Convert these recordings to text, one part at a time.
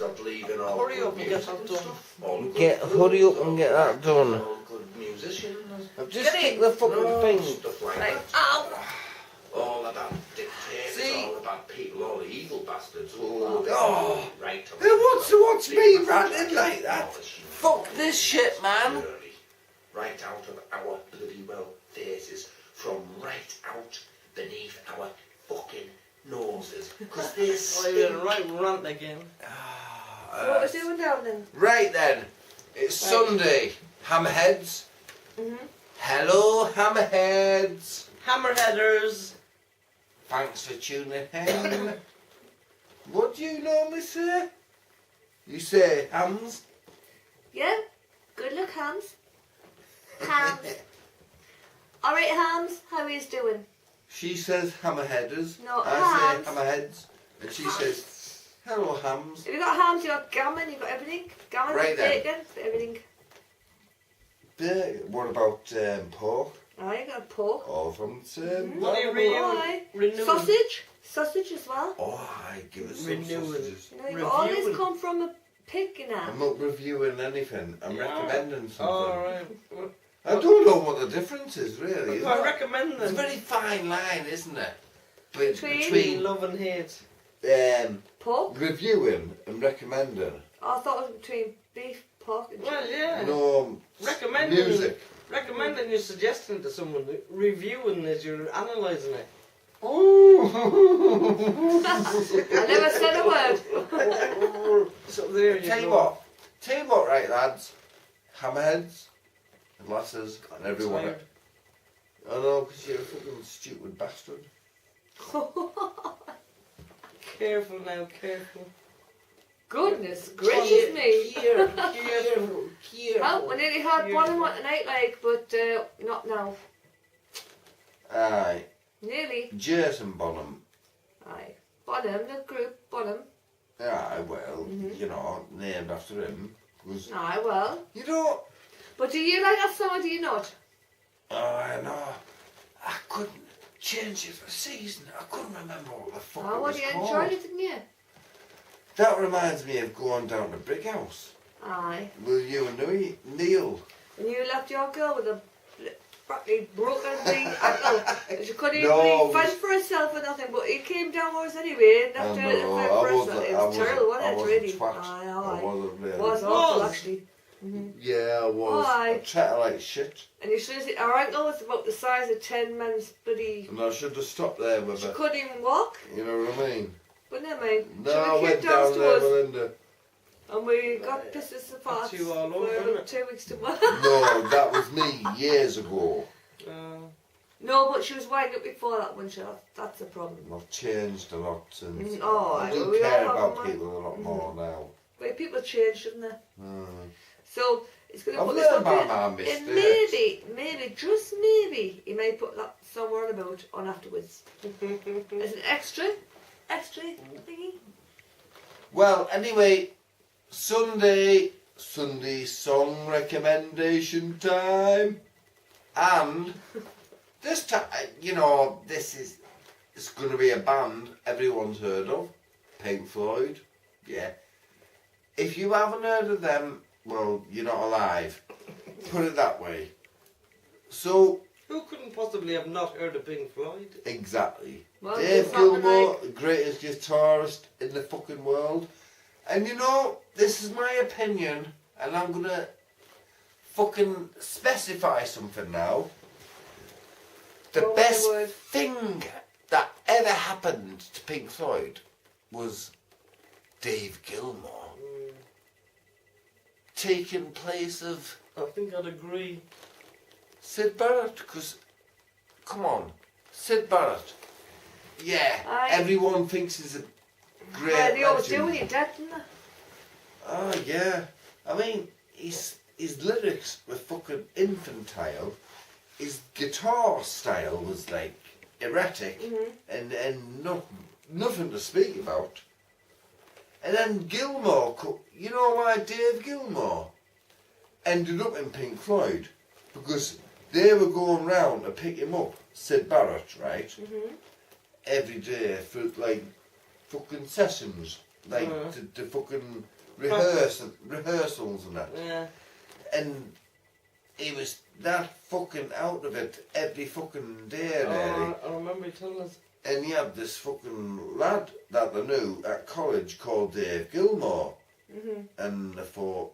stopped leaving all Hurry good up and get music that and done. stuff. All good Hurry films, up and all get good- that done. All good musicians. I've just Get kicked in. the fucking No, thing. stuff like Right. that. Ow! All about dictators, See? all about people, all the evil bastards. Oh. Right. What's me ranting like that? Fuck this shit, man. Right out of our bloody well faces, from right out beneath our fucking noses. Because Oh, this. you're in a right rant again. So what was doing down then? Right then, it's Sunday. Hammerheads. Hello, Hammerheads. Hammerheaders. Thanks for tuning in. What do you normally say? You say hams? Yeah? Good luck, Hams. Hams. Alright, Hams, how are you doing? She says hammerheaders. No, I hams. say hammerheads. And she says, hello, hams. If you got hams, you got gammon, you got everything. Gammon, Right then. bacon, everything. What about pork? Oh, you got pork. All from the same. What are you Aye. renewing? Sausage as well. Oh, I give us some Renewing. sausages. You know, you got all Reviewing. this come from a pig now. I'm not reviewing anything. I'm Yeah. recommending something. Alright. I don't know what the difference is really. Is I it? recommend It's a them. very fine line, isn't it? Between- Between love and hate. Pork? Reviewing and recommending. I thought it was between beef, pork and Well, chicken. yeah. No, Recommending. music. Recommending you're suggesting to someone. Reviewing is you're analysing it. Oh. I never said a word. So there you Tell you go. what, right lads, hammerheads, and lasses, and everyone. Tired. I know, because you're a fucking stupid bastard. Careful now, careful. Goodness gracious me. Careful. Well, we nearly had Bonham on tonight, like, but not now. Aye, Nearly. Jason Bonham. Aye. Bonham, the group, Bonham. Aye, well, you know, named after him. Was, Aye, well. you know, But do you like that song or do you not? I know, I couldn't change it for a season. I couldn't remember what the fuck Oh, it well, was you called. enjoyed it, didn't you? That reminds me of going down to Brick House Aye. with you and Neil. And you left your girl with a practically broken thing ankle. She couldn't even No, really it fend was- for herself or nothing, but he came down with us anyway and left her to fend for herself. It was terrible, wasn't it, really? Twat. Aye, I aye. wasn't really. It was awful, Was. actually. Yeah, I was. Aye. I treated her like shit. And you should have seen, her ankle was about the size of 10 men's bloody... And I should have stopped there with She her. couldn't even walk, You know what I mean? but never mind. No, She I came went down down to there, us Melinda. and we got pissed apart you all over, for wasn't it? 2 weeks to month. No, that was me years ago. No, but she was winding up before that one, that's the problem. I've changed a lot since. Oh, I do we all care have about them, people a lot more now. But people change, shouldn't they? Mm. So it's going to I've put this learned up by my here. mistakes. And maybe, just maybe, he may put that somewhere about on afterwards. As an extra thingy. Well, anyway, Sunday song recommendation time. And this time, you know, it's going to be a band everyone's heard of, Pink Floyd. Yeah. If you haven't heard of them, well, you're not alive. Put it that way. So, Who couldn't possibly have not heard of Pink Floyd? exactly. Well, Dave it's something Gilmour, greatest guitarist in the fucking world. And you know, this is my opinion, and I'm gonna fucking specify something now. The Go on, best word. thing that ever happened to Pink Floyd was Dave Gilmour taking place of I think I'd agree. Sid Barrett, because, come on, Sid Barrett. Yeah, Aye. everyone thinks he's a great Yeah, they always do legend. when you're dead, didn't they? Oh yeah, I mean his lyrics were fucking infantile. His guitar style was like erratic and nothing to speak about. And then Gilmour, you know why Dave Gilmour ended up in Pink Floyd? Because they were going round to pick him up, Sid Barrett, right? Every day for like fucking sessions. like the fucking rehearsals and that. Yeah. And he was that fucking out of it every fucking day, nearly. I remember you telling us. And he had this fucking lad that I knew at college called Dave Gilmore. And I thought,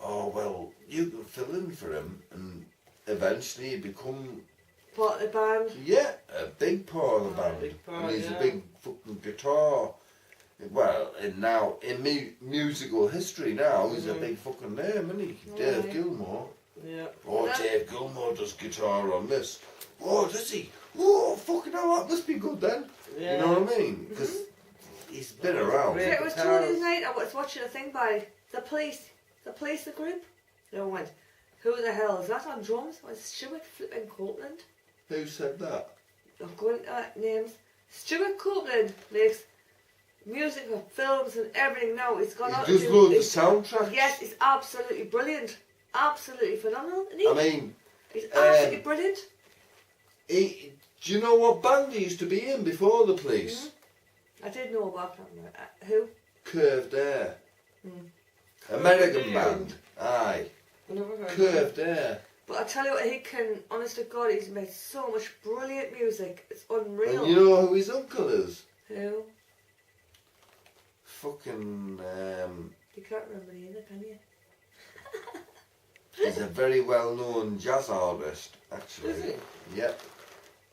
oh well, you can fill in for him, and eventually he become Part of the band. yeah, a big part of the band. Big part, and he's yeah. a big fucking guitar. Well, in musical history now, he's a big fucking name, isn't he? Dave Right. Gilmore. Yeah. Oh, Dave Gilmore does guitar on this. Oh, does he? Oh, fucking hell, that must be good then. Yeah. You know what I mean? Because he's been around. Great. It was guitars. Tuesday night. I was watching a thing by the police. The police, the group. They all went, who the hell is that on drums? It was Stuart flipping Copeland. Who said that? I'm going names. Stuart Copeland makes music for films and everything now. He's gone out He does to loads of it's- soundtracks. Yes, it's absolutely brilliant. Absolutely phenomenal. Isn't he? I mean, He's absolutely brilliant. do you know what band he used to be in before the police? I did know about him. Who? Curved Air. Hmm. American band. Aye. Never heard of it. Curved Air. But I tell you what, he can, honest to God, he's made so much brilliant music. It's unreal. And you know who his uncle is? Who? Fucking, You can't remember either, can you? he's a very well-known jazz artist, actually. Is he? Yep.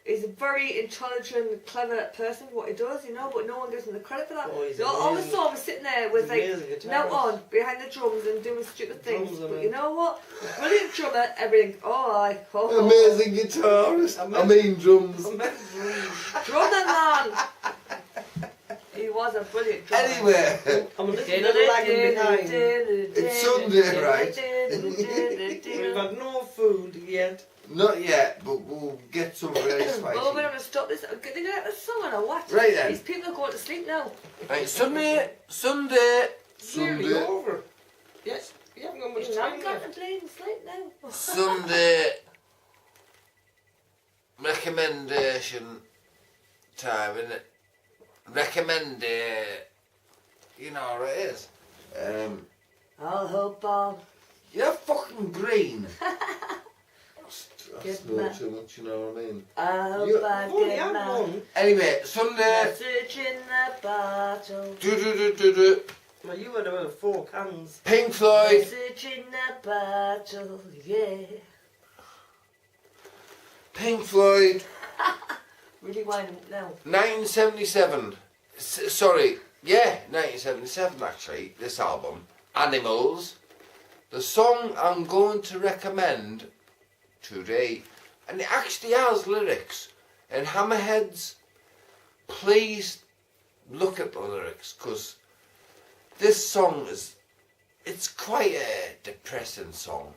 He's a very intelligent, clever person, what he does, you know, but no one gives him the credit for that. Oh, he's All I amazing. saw him sitting there with He's like, amazing guitarist. now on, behind the drums and doing stupid things. Drums, I But mean. you know what? Brilliant drummer, everything. Oh, aye. Ho, ho, ho. Amazing guitarist. I mean drums. Drum Drum that man! He was a brilliant drummer. Anyway, I'm a little bit lagging behind. It's Sunday, right? We've had no food yet. not yet, but we'll get some very Oh, we're spicy. going to stop this. They're going to get the song or what? Right then. These people are going to sleep now. Right, Sunday. Nearly over. Yes, you haven't got much I'm time going left. to play and sleep now. Sunday recommendation time, innit? You know what it is. I'll hope I'll You're fucking green. That's Get not my- too much, you know what I mean? I hope You- I I've only get had my one. Anyway, Sunday. message in the bottle. Do. Well, you had about 4 cans. Pink Floyd. Message in the bottle, yeah. Pink Floyd. Really winding now. 1977. Sorry, yeah, 1977 actually, this album. Animals. The song I'm going to recommend today, and it actually has lyrics. And Hammerheads, please look at the lyrics, because this song it's quite a depressing song.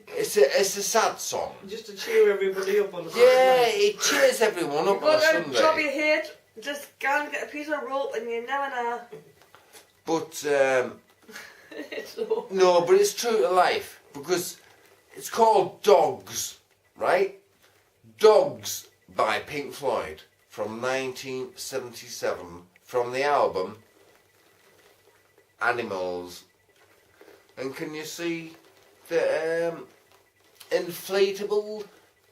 It's a sad song. Just to cheer everybody up on the Yeah, it cheers everyone You up on a got a job Sunday. you hate, just go and get a piece of rope and you never know. But It's all. no, but it's true to life, because it's called Dogs, right? Dogs by Pink Floyd from 1977 from the album Animals. And can you see the inflatable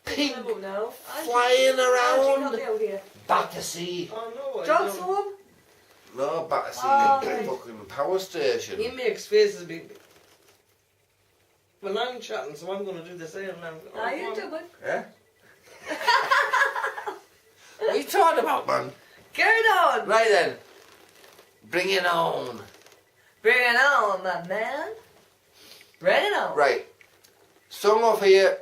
pig now. flying around? Help me out here. Battersea. Oh no, I Dogs don't. home? No, Battersea Oh, right. fucking power station. He makes faces big. Well, I'm chatting, so I'm going to do the same now. How you doing? Yeah? What are you talking about, man? Get it on! Right then. Bring it on. Bring it on, my man. Bring it on. Right. Song off here,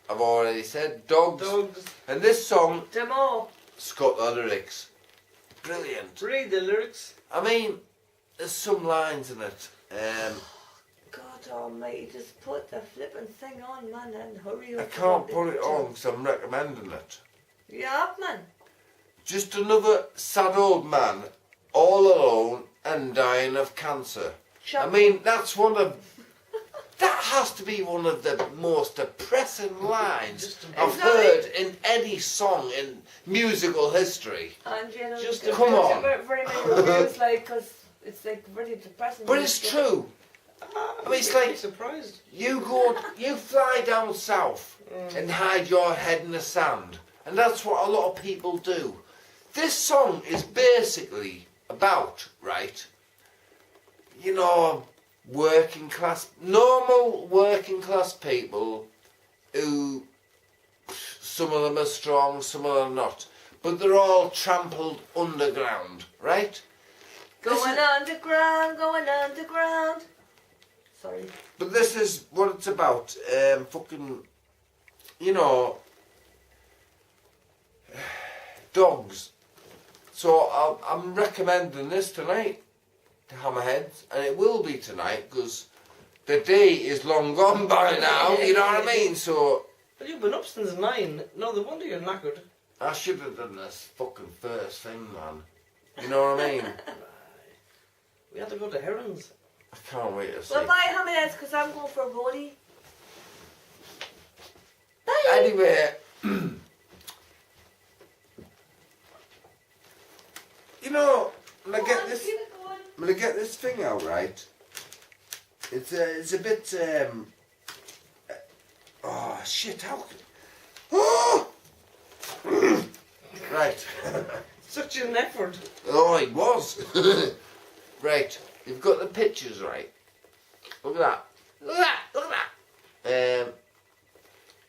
I've already said, Dogs. Dogs. And this song, Demo. it's got the lyrics. Brilliant. Read the lyrics. I mean, there's some lines in it. God almighty, just put the flipping thing on, man, and hurry up. I can't put it on because I'm recommending it. Yeah, man. Just another sad old man, all alone and dying of cancer. I mean, that has to be one of the most depressing lines I've It's not heard in any song in musical history. And you know, Just there's come on. Very many reviews, like, because it's like really depressing. But it's true. I mean, it's like surprised. you fly down south and hide your head in the sand, and that's what a lot of people do. This song is basically about, right, you know, normal working class people who, some of them are strong, some of them not, but they're all trampled underground, right? Going underground, going underground. Sorry. But this is what it's about. Fucking, you know, dogs. So I'm recommending this tonight to Hammerheads, and it will be tonight because the day is long gone by now. You know what I mean? So. But you've been up since 9. No, the wonder you're knackered. I should have done this fucking first thing, man. You know what I mean? We had to go to Herons. I can't wait to see. Well, bye, Hammerheads, because I'm going for a rollie. Bye. Anyway, you know, when I get this thing out, right? It's a bit oh shit! How? Oh! Right. Such an effort. Oh, it was. Right. You've got the pictures, right? Look at that. Look at that. Look at that.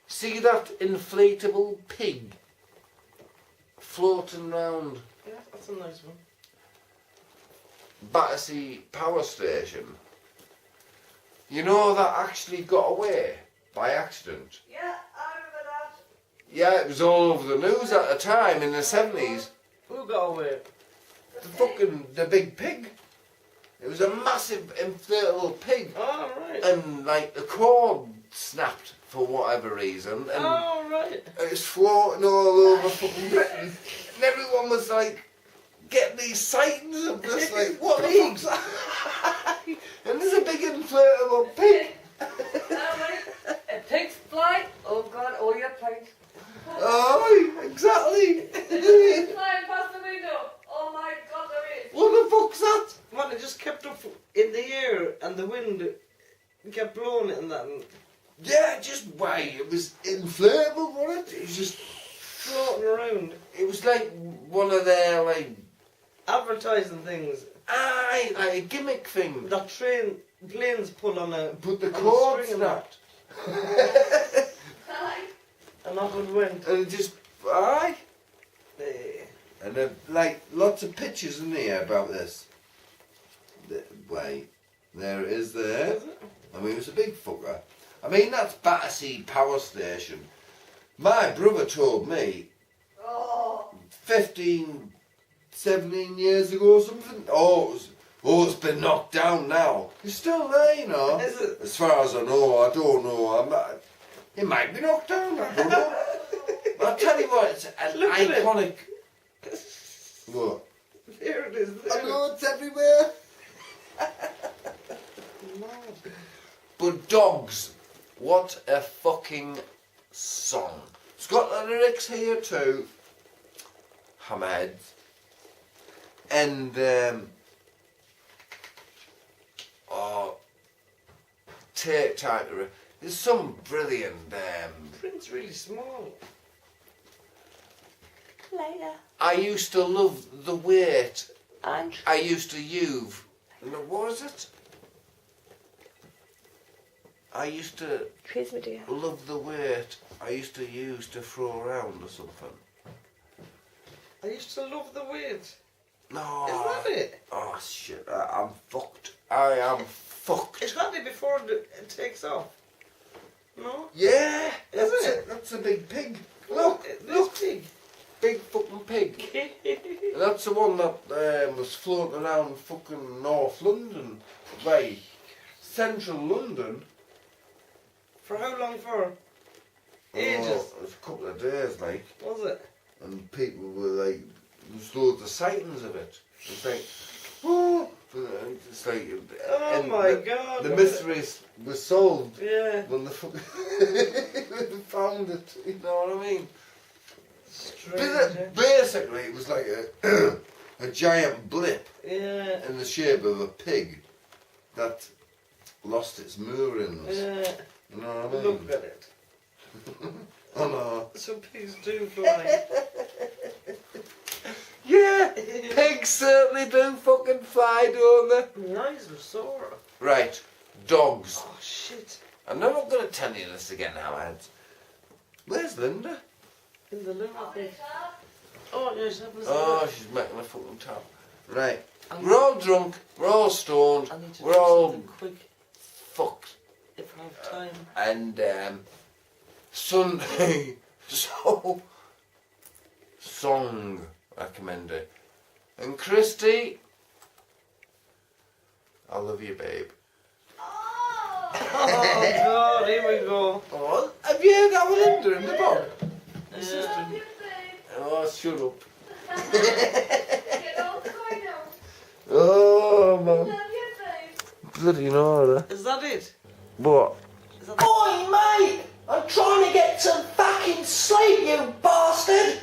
See that inflatable pig floating round Yeah, that's a nice one. Battersea Power Station? You know that actually got away by accident. Yeah, I remember that. Yeah, it was all over the news at the time in the 70s. Who got away? The big pig. It was a massive inflatable pig. Oh, right. And like the cord snapped for whatever reason, and Oh, right. it was floating all over fucking Britain. And everyone was like getting these sightings of this, like, what the fuck's that? And there's a big inflatable pig. A pig's fly. Oh God, oh you're pink. Oh, exactly. Pig's flying past the window. Oh my God, there is. What the fuck's that? Man, it just kept up in the air and the wind kept blowing it and that. And Yeah, just why it was inflatable, wasn't it? It was just floating around. It was like one of their like Advertising things. aye, like a gimmick thing. That planes pull on a But the on a cord string and that. snapped. And that one went. And it just aye. Eh. And there like lots of pictures in here about this. Wait, there it is there. Is it? I mean, it's a big fucker. I mean, that's Battersea Power Station. My brother told me Oh. 15, 17 years ago or something. It's been knocked down now. It's still there, you know. Is it? As far as I know, I don't know. It might be knocked down, I don't know. I'll tell you what, it's an Look at it. iconic... What? There it is. There. I know it's everywhere. Mad. But Dogs, what a fucking song. It's got the lyrics here too. Hammerheads. And, take time to read. There's some brilliant, Print's really small. Later. I used to love the weight. And I used to use. What was it? I used to praise me, dear. love the weight I used to use to throw around or something. I used to love the weight. No. Is that it? Oh shit, I'm fucked. I am fucked. Is that it before it takes off? No? Yeah, Is that's it? That's a big pig. Look, This big. big fucking pig. And that's the one that was floating around fucking North London, way central London. For how long for? Ages. Oh, it was a couple of days, like, Was it? and people were like, there's loads of sightings of it. It's like, oh, it's like, Oh and my the, God. The mysteries were solved. Yeah. When the they found it, you know what I mean? Strange. Basically, it was like a a giant blip Yeah. in the shape of a pig that lost its moorings. Yeah. You know what I mean? Look at it. Oh no. Some pigs do fly. Yeah, pigs certainly do fucking fly, don't they? My eyes are sore. Right, dogs. Oh shit. I'm never going to tell you this again, Howard. Where's Linda? In the loo, I think. Oh yes, that was Oh, she's making a fucking top. Right, I we're all drunk, we're all stoned, I need to we're do all something quick fucked. if I have time. And Sunday, so song recommended. And Christy, I love you, babe. Oh god, here we go. Oh, have you heard our Linda in the bog? Yeah. Oh, shut up. Get all the way down. Oh, man. Love you, babe. Bloody Nora. Is that it? What? Is that Oi, mate! I'm trying to get to fucking sleep, you bastard!